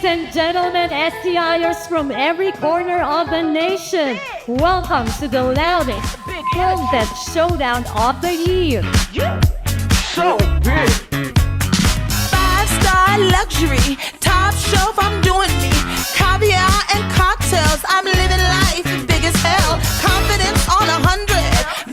Ladies and gentlemen, STIers from every corner of the nation, welcome to the loudest film that showdown of the year. So big. Five-star luxury, top shelf, I'm doing me. Caviar and cocktails, I'm living life big as hell. Confidence on 100,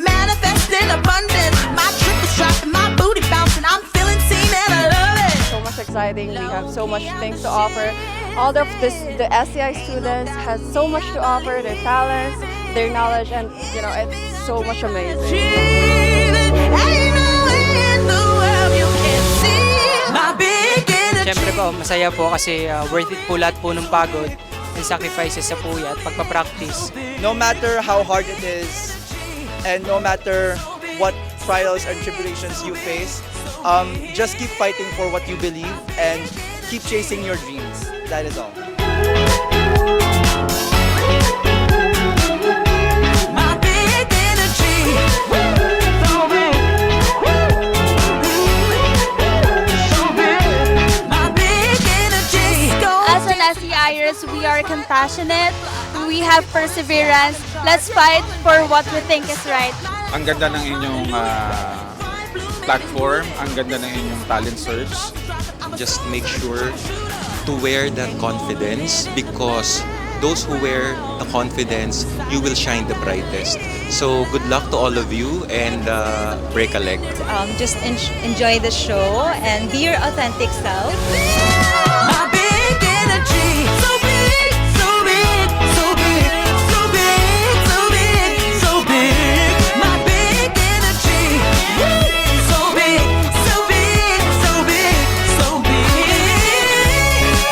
manifesting abundance. My trip is dropping, my booty bouncing. I'm feeling seen and I love it. So much exciting. We have so much things to offer. All of this, the SCI students has so much to offer. Their talents, their knowledge, and it's so much amazing. Dreaming, ain't nowhere in the world you can see my big energy. Siyempre po, masaya po kasi worth it po lahat po ng pagod and sacrifices sa puya at pagpapractice. No matter how hard it is and no matter what trials and tribulations you face, just keep fighting for what you believe and keep chasing your dreams. That is all. My big energy. My big energy. As an SCIers, we are compassionate, we have perseverance. Let's fight for what we think is right. Ang ganda ng inyong platform, ang ganda ng inyong talent search. Just make sure to wear that confidence, because those who wear the confidence, you will shine the brightest. So good luck to all of you and break a leg. Just enjoy the show and be your authentic self. My big energy. So big, so big, so big, so big, so big, so big. My big energy. So big, so big, so big, so big.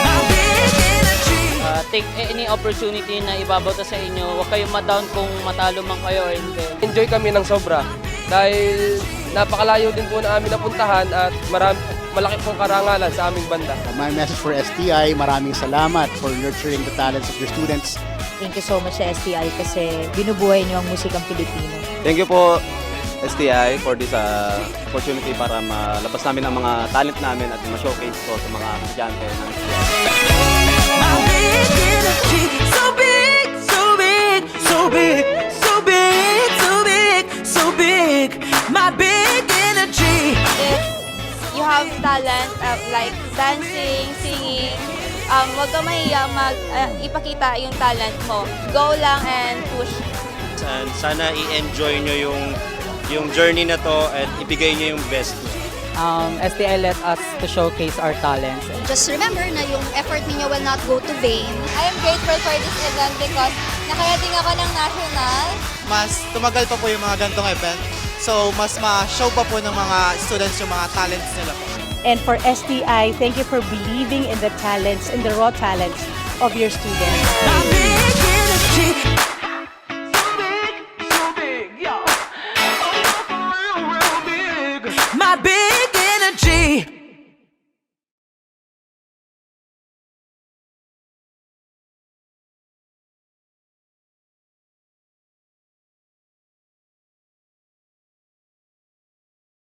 My big energy. Take any opportunity na ibabauta sa inyo. Huwag kayong ma-down kung matalo man kayo or hindi. Enjoy kami ng sobra dahil napakalayo din po na amin napuntahan at malaki pong karangalan sa aming banda. My message for STI, maraming salamat for nurturing the talents of your students. Thank you so much sa STI kasi binubuhay niyo ang musikang Pilipino. Thank you po STI for this opportunity para malabas namin ang mga talent namin at ma-showcase ko sa mga estudyante ng STI. My big energy. So big, so big, so big, so big, so big, so big. My big energy. If you have talent like dancing, singing, huwag ka mahiya ipakita yung talent mo. Go lang and push. And sana i-enjoy nyo yung journey na to at ibigay nyo yung best. STI let us to showcase our talents. Just remember na yung effort niyo will not go to vain. I am grateful for this event because nakarating ako ng national. Mas tumagal pa po yung mga gantong event. So mas ma-show pa po ng mga students yung mga talents nila po. And for STI, thank you for believing in the talents, in the raw talents of your students. My big energy. My big energy.